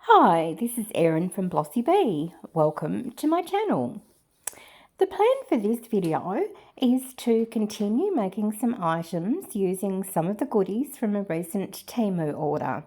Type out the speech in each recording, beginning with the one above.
Hi, this is Erin from BlossyB. Welcome to my channel. The plan for this video is to continue making some items using some of the goodies from a recent TEMU order.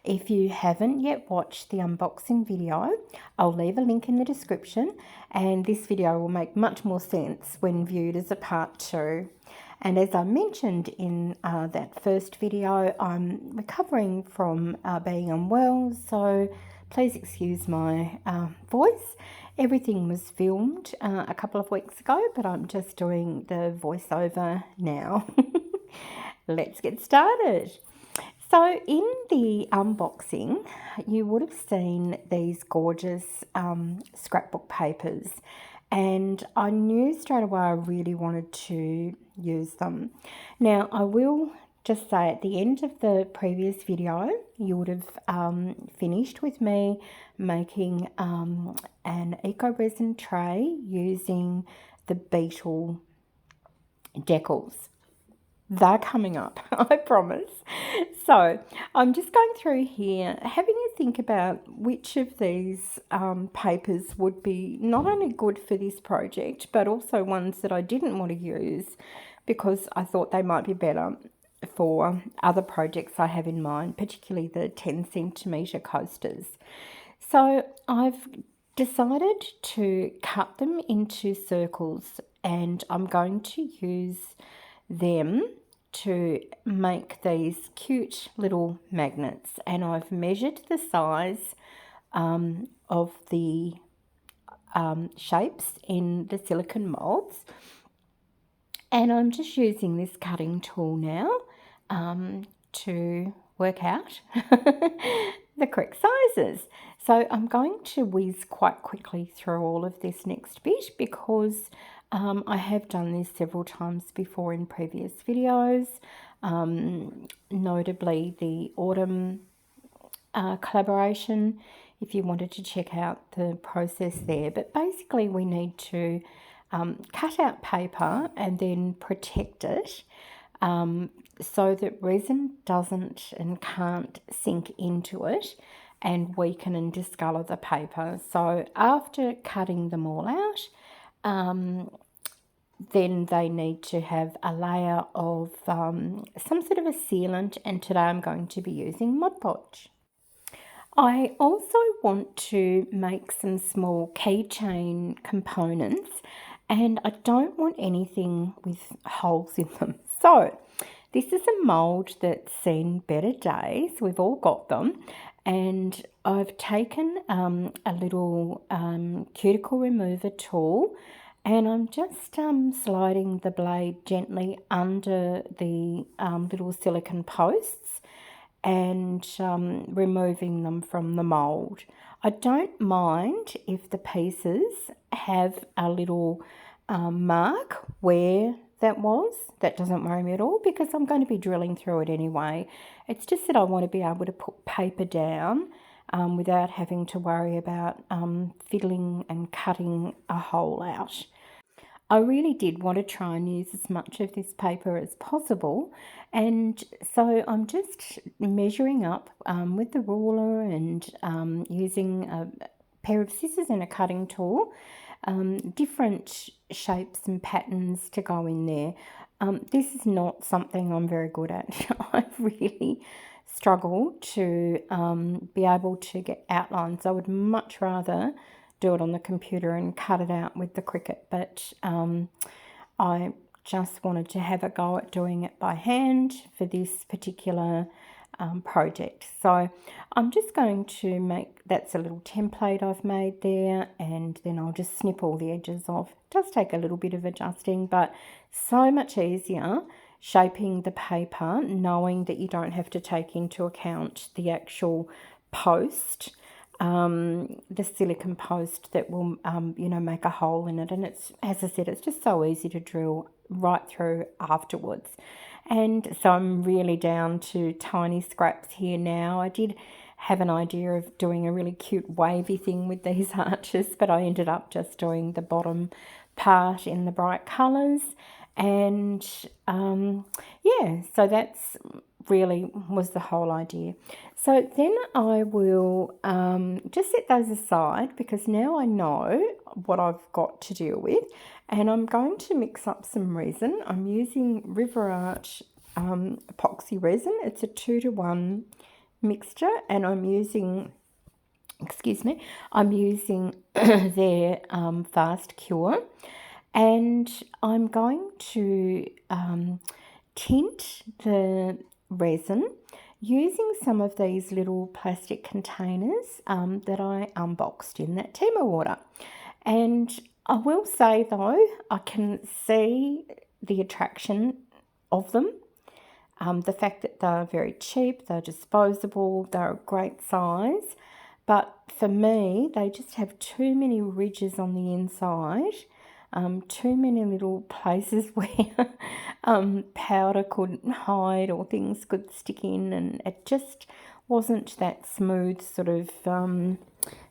If you haven't yet watched the unboxing video, I'll leave a link in the description, and this video will make much more sense when viewed as a part 2. And as I mentioned in that first video, I'm recovering from being unwell, so please excuse my voice. Everything was filmed a couple of weeks ago, but I'm just doing the voiceover now. Let's get started. So in the unboxing, you would have seen these gorgeous scrapbook papers, and I knew straight away I really wanted to use them. Now, I will just say at the end of the previous video, you would have finished with me making an eco resin tray using the beetle decals. They're coming up, I promise. So I'm just going through here, having a think about which of these papers would be not only good for this project, but also ones that I didn't want to use because I thought they might be better for other projects I have in mind, particularly the 10 centimetre coasters. So I've decided to cut them into circles, and I'm going to use them to make these cute little magnets. And I've measured the size of the shapes in the silicone molds, and I'm just using this cutting tool now to work out the correct sizes. So I'm going to whiz quite quickly through all of this next bit because I have done this several times before in previous videos, notably the autumn collaboration, if you wanted to check out the process there. But basically we need to cut out paper and then protect it so that resin doesn't and can't sink into it and weaken and discolour the paper. So after cutting them all out, then they need to have a layer of some sort of a sealant, and today I'm going to be using Mod Podge. I also want to make some small keychain components, and I don't want anything with holes in them. So this is a mould that's seen better days. We've all got them. And I've taken a little cuticle remover tool, and I'm just sliding the blade gently under the little silicone posts and removing them from the mould. I don't mind if the pieces have a little mark where that was. That doesn't worry me at all because I'm going to be drilling through it anyway. It's just that I want to be able to put paper down without having to worry about fiddling and cutting a hole out. I really did want to try and use as much of this paper as possible, and so I'm just measuring up with the ruler and using a pair of scissors and a cutting tool, different shapes and patterns to go in there. This is not something I'm very good at. I really struggle to be able to get outlines. I would much rather do it on the computer and cut it out with the Cricut, but I just wanted to have a go at doing it by hand for this particular project. So I'm just going to make, that's a little template I've made there, and then I'll just snip all the edges off. It does take a little bit of adjusting, but so much easier shaping the paper knowing that you don't have to take into account the actual post, the silicone post that will make a hole in it. And it's, as I said, it's just so easy to drill right through afterwards. And so I'm really down to tiny scraps here now. I did have an idea of doing a really cute wavy thing with these arches, but I ended up just doing the bottom part in the bright colours. And yeah, so that's really was the whole idea. So then I will just set those aside because now I know what I've got to deal with, and I'm going to mix up some resin. I'm using River Art epoxy resin. It's a 2-to-1 mixture, and I'm using, I'm using their fast cure, and I'm going to tint the resin using some of these little plastic containers that I unboxed in that TEMU order. And I will say though, I can see the attraction of them. The fact that they're very cheap, they're disposable, they're a great size. But for me, they just have too many ridges on the inside, too many little places where powder couldn't hide or things could stick in, and it just wasn't that smooth sort of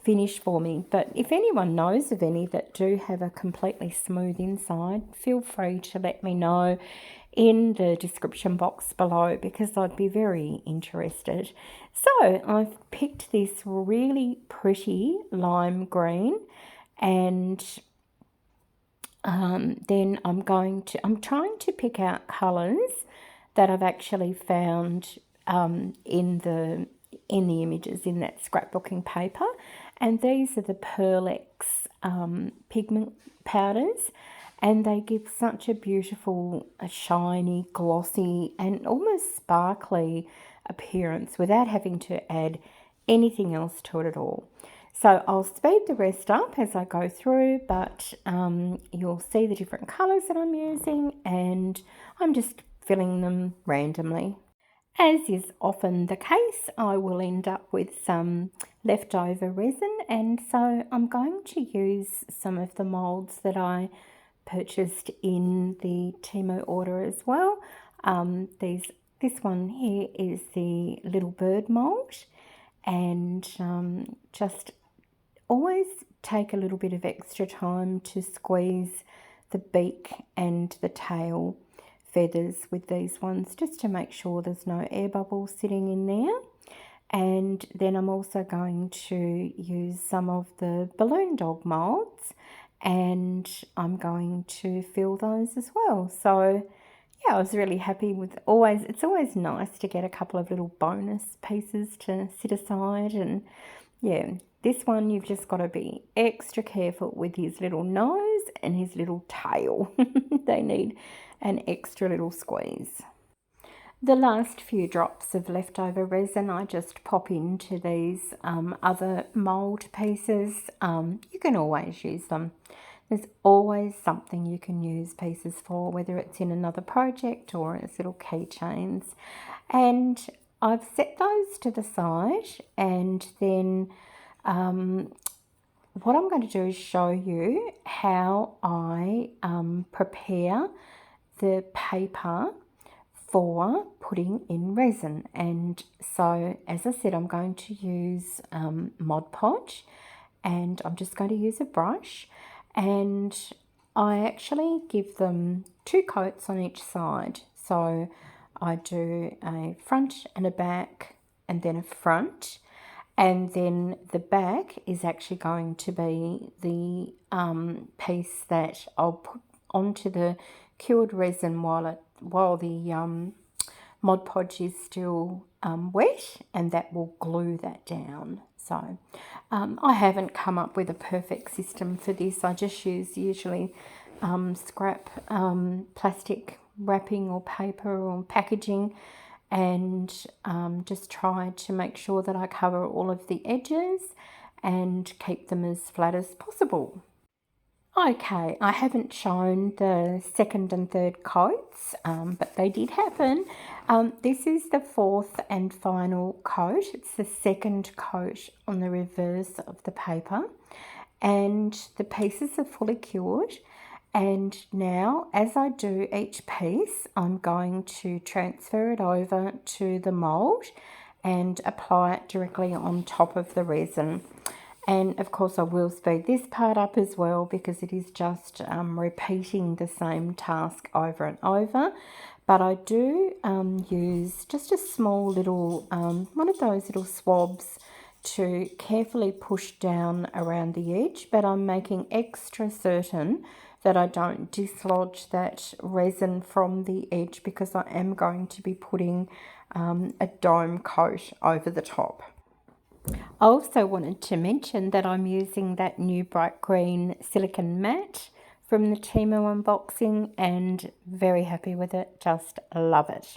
finish for me. But if anyone knows of any that do have a completely smooth inside, feel free to let me know in the description box below because I'd be very interested. So I've picked this really pretty lime green, and then I'm trying to pick out colours that I've actually found in the images in that scrapbooking paper, and these are the Pearl-X pigment powders, and they give such a beautiful, shiny, glossy and almost sparkly appearance without having to add anything else to it at all. So I'll speed the rest up as I go through, but you'll see the different colours that I'm using, and I'm just filling them randomly. As is often the case, I will end up with some leftover resin, and so I'm going to use some of the moulds that I purchased in the TEMU order as well. This one here is the little bird mould, and just always take a little bit of extra time to squeeze the beak and the tail feathers with these ones, just to make sure there's no air bubbles sitting in there. And then I'm also going to use some of the balloon dog moulds, and I'm going to fill those as well. So yeah, I was really happy with it's always nice to get a couple of little bonus pieces to sit aside. And yeah, this one you've just got to be extra careful with his little nose and his little tail. They need an extra little squeeze. The last few drops of leftover resin I just pop into these other mould pieces. You can always use them. There's always something you can use pieces for, whether it's in another project or as little keychains. And I've set those to the side, and then what I'm going to do is show you how I prepare the paper for putting in resin. And so, as I said, I'm going to use Mod Podge, and I'm just going to use a brush, and I actually give them 2 coats on each side. So I do a front and a back, and then a front, and then the back is actually going to be the piece that I'll put onto the cured resin while the Mod Podge is still wet, and that will glue that down. So I haven't come up with a perfect system for this. I just use usually scrap plastic wrapping or paper or packaging, and just try to make sure that I cover all of the edges and keep them as flat as possible. Okay, I haven't shown the second and third coats, but they did happen. This is the 4th and final coat. It's the second coat on the reverse of the paper, and the pieces are fully cured. And now, as I do each piece, I'm going to transfer it over to the mould and apply it directly on top of the resin. And of course I will speed this part up as well because it is just repeating the same task over and over. But I do use just a small little, one of those little swabs to carefully push down around the edge, but I'm making extra certain that I don't dislodge that resin from the edge because I am going to be putting a dome coat over the top. I also wanted to mention that I'm using that new bright green silicone matte from the TEMU unboxing and very happy with it, just love it.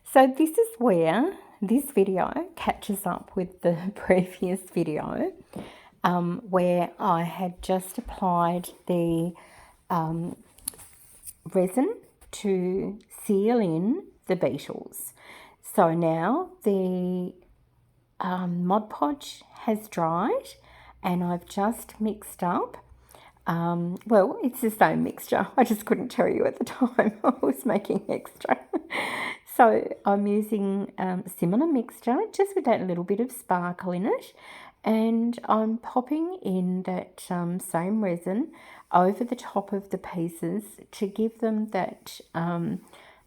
So this is where this video catches up with the previous video where I had just applied the resin to seal in the beetles. So now the Mod Podge has dried and I've just mixed up, well, it's the same mixture, I just couldn't tell you at the time I was making extra. So I'm using a similar mixture, just with that little bit of sparkle in it, and I'm popping in that same resin over the top of the pieces to give them that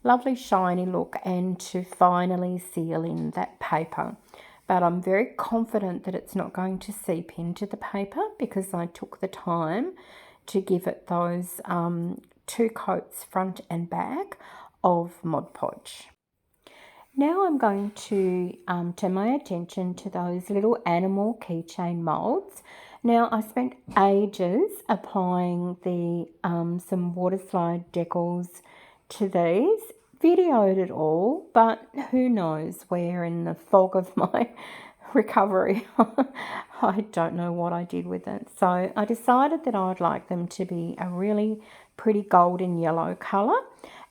lovely shiny look and to finally seal in that paper. But I'm very confident that it's not going to seep into the paper because I took the time to give it those 2 coats front and back of Mod Podge. Now I'm going to turn my attention to those little animal keychain molds. Now I spent ages applying the some water slide decals to these. Videoed it all, but who knows where in the fog of my recovery I don't know what I did with it. So I decided that I'd like them to be a really pretty golden yellow colour,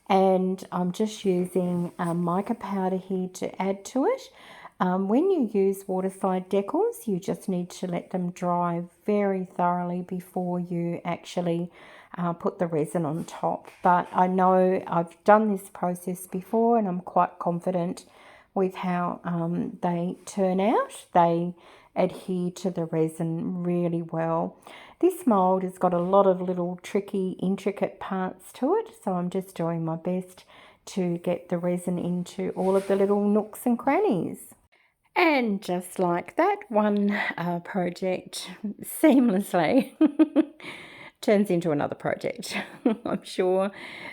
and I'm just using mica powder here to add to it. When you use water slide decals, you just need to let them dry very thoroughly before you actually put the resin on top. But I know I've done this process before and I'm quite confident with how they turn out. They adhere to the resin really well. This mould has got a lot of little tricky, intricate parts to it, so I'm just doing my best to get the resin into all of the little nooks and crannies. And just like that, one project seamlessly turns into another project. I'm sure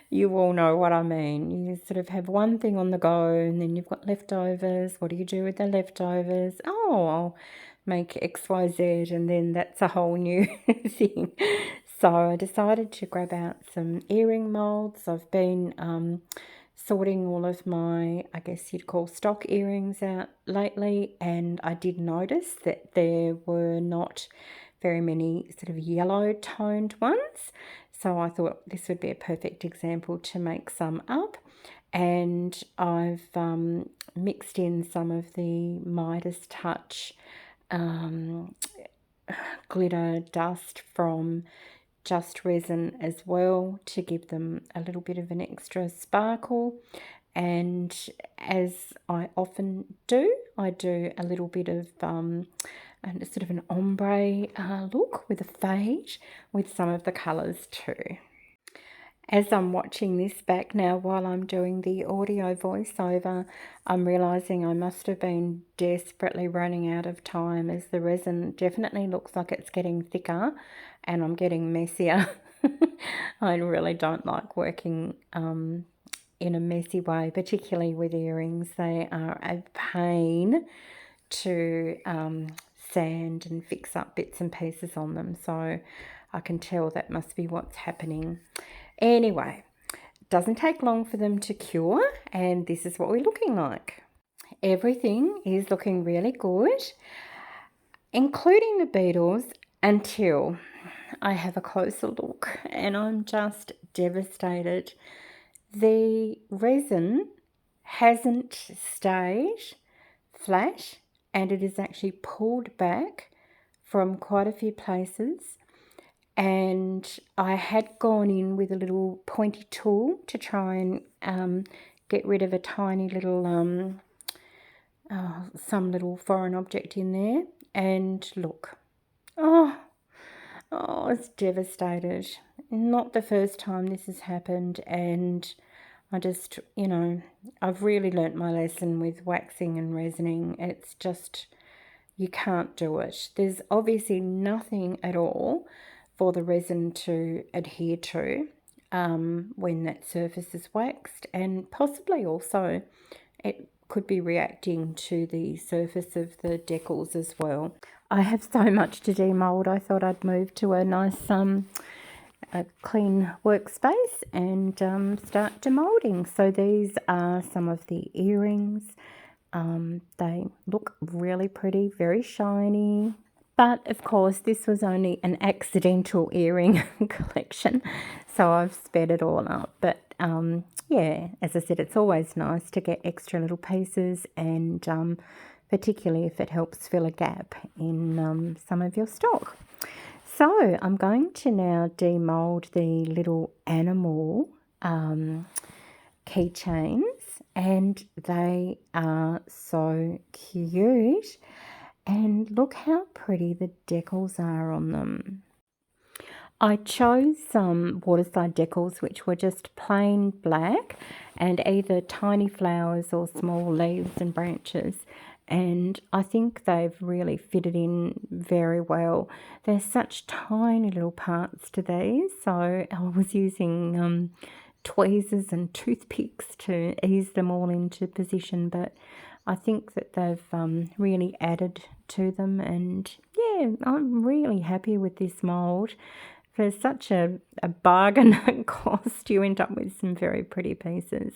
you all know what I mean. You sort of have one thing on the go and then you've got leftovers. What do you do with the leftovers? Oh, I'll make XYZ, and then that's a whole new thing. So I decided to grab out some earring molds. I've been sorting all of my, I guess you'd call stock earrings out lately, and I did notice that there were not very many sort of yellow toned ones, so I thought this would be a perfect example to make some up. And I've mixed in some of the Midas Touch glitter dust from Just Resin as well to give them a little bit of an extra sparkle. And as I often do, I do a little bit of sort of an ombre look with a fade with some of the colours too. As I'm watching this back now while I'm doing the audio voiceover, I'm realising I must have been desperately running out of time, as the resin definitely looks like it's getting thicker and I'm getting messier. I really don't like working in a messy way, particularly with earrings. They are a pain to sand and fix up bits and pieces on them, so I can tell that must be what's happening. Anyway, doesn't take long for them to cure, and this is what we're looking like. Everything is looking really good, including the beetles, until I have a closer look, and I'm just devastated. The resin hasn't stayed flat, and it is actually pulled back from quite a few places. And I had gone in with a little pointy tool to try and get rid of a tiny little, some little foreign object in there. And look, Oh, oh, it's devastated. Not the first time this has happened, and I just, I've really learnt my lesson with waxing and resining. It's just, you can't do it. There's obviously nothing at all for the resin to adhere to when that surface is waxed, and possibly also it could be reacting to the surface of the decals as well. I have so much to demold. I thought I'd move to a nice a clean workspace and start demolding. So these are some of the earrings. They look really pretty, very shiny. But of course, this was only an accidental earring collection, so I've sped it all up. But yeah, as I said, it's always nice to get extra little pieces, and particularly if it helps fill a gap in some of your stock. So I'm going to now demold the little animal keychains, and they are so cute. And look how pretty the decals are on them. I chose some waterside decals which were just plain black and either tiny flowers or small leaves and branches, and I think they've really fitted in very well. There's such tiny little parts to these, so I was using tweezers and toothpicks to ease them all into position, but I think that they've really added to them, and yeah, I'm really happy with this mould. For such a bargain cost, you end up with some very pretty pieces.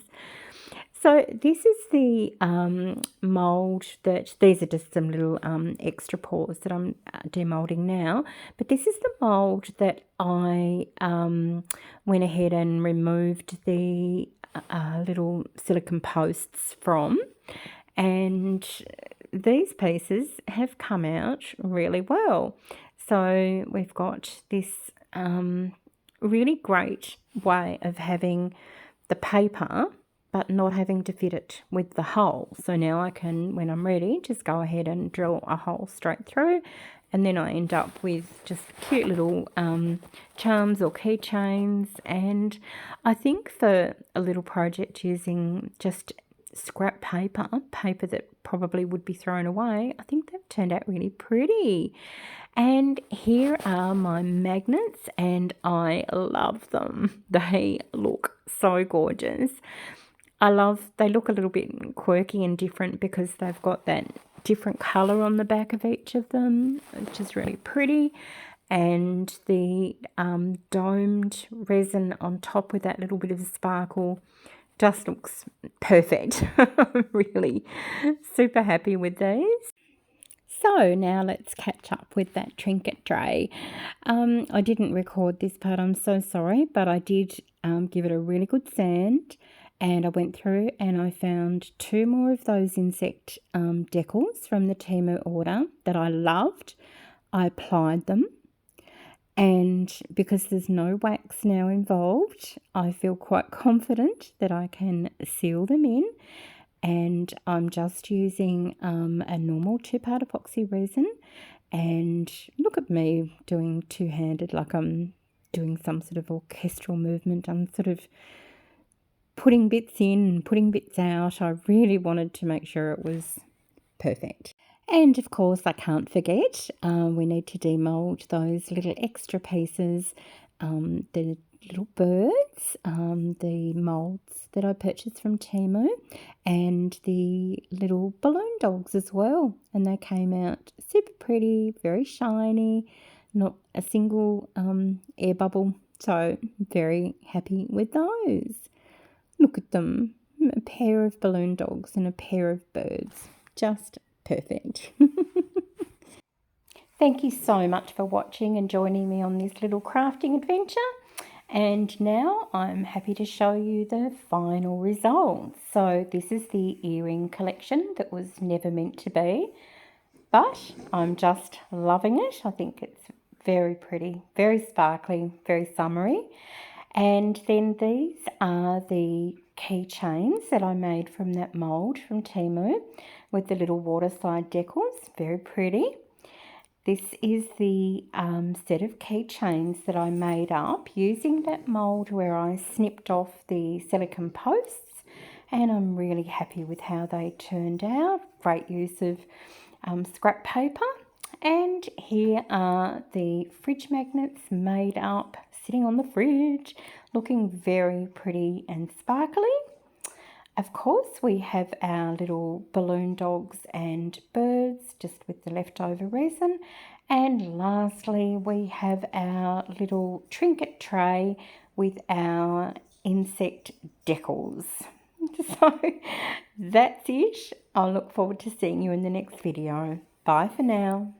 So this is the mould that, these are just some little extra pours that I'm demoulding now, but this is the mould that I went ahead and removed the little silicone posts from, and these pieces have come out really well. So we've got this really great way of having the paper but not having to fit it with the hole. So now I can, when I'm ready, just go ahead and drill a hole straight through, and then I end up with just cute little charms or keychains. And I think for a little project using just scrap paper that probably would be thrown away, I think they've turned out really pretty. And here are my magnets, and I love them. They look so gorgeous. They look a little bit quirky and different because they've got that different colour on the back of each of them, which is really pretty. And the domed resin on top with that little bit of sparkle just looks perfect. I'm really super happy with these. So now let's catch up with that trinket tray. I didn't record this part, I'm so sorry, but I did give it a really good sand, and I went through and I found 2 more of those insect decals from the TEMU order that I loved. I applied them, and because there's no wax now involved, I feel quite confident that I can seal them in. And I'm just using a normal 2-part epoxy resin, and look at me doing two-handed like I'm doing some sort of orchestral movement. I'm sort of putting bits in and putting bits out. I really wanted to make sure it was perfect. And of course, I can't forget, we need to demold those little extra pieces, the little birds, the moulds that I purchased from TEMU, and the little balloon dogs as well. And they came out super pretty, very shiny, not a single air bubble. So very happy with those. Look at them, a pair of balloon dogs and a pair of birds. Just perfect. Thank you so much for watching and joining me on this little crafting adventure. And now I'm happy to show you the final result. So this is the earring collection that was never meant to be, but I'm just loving it. I think it's very pretty, very sparkly, very summery. And then these are the keychains that I made from that mould from TEMU with the little waterside decals, very pretty. This is the set of keychains that I made up using that mould where I snipped off the silicone posts, and I'm really happy with how they turned out. Great use of scrap paper. And here are the fridge magnets made up, sitting on the fridge, looking very pretty and sparkly. Of course, we have our little balloon dogs and birds just with the leftover resin. And lastly, we have our little trinket tray with our insect decals. So that's it. I'll look forward to seeing you in the next video. Bye for now.